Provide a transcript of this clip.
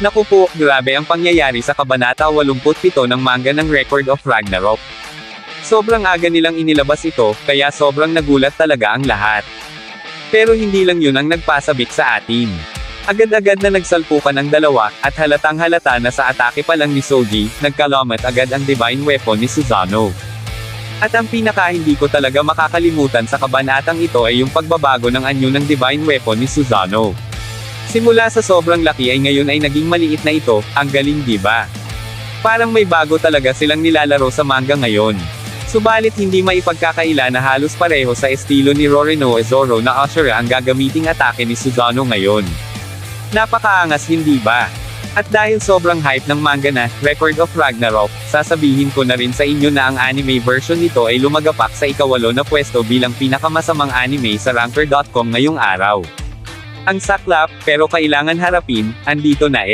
Naku po, grabe ang pangyayari sa kabanata 87 ng manga ng Record of Ragnarok. Sobrang aga nilang inilabas ito, kaya sobrang nagulat talaga ang lahat. Pero hindi lang yun ang nagpasabik sa atin. Agad-agad na nagsalpukan ang dalawa, at halatang halata na sa atake pa lang ni Soji, nagkalamat agad ang divine weapon ni Susanoo. At ang pinaka hindi ko talaga makakalimutan sa kabanatang ito ay yung pagbabago ng anyo ng divine weapon ni Susanoo. Simula sa sobrang laki ay ngayon ay naging maliit na ito, ang galing diba? Parang may bago talaga silang nilalaro sa manga ngayon. Subalit hindi maipagkakaila na halos pareho sa estilo ni Roronoa Zoro na Ashura ang gagamiting atake ni Susanoo ngayon. Napakaangas hindi ba? At dahil sobrang hype ng manga na, Record of Ragnarok, sasabihin ko na rin sa inyo na ang anime version nito ay lumagapak sa ika-8 na pwesto bilang pinakamasamang anime sa Ranker.com ngayong araw. Ang saklap, pero kailangan harapin, andito na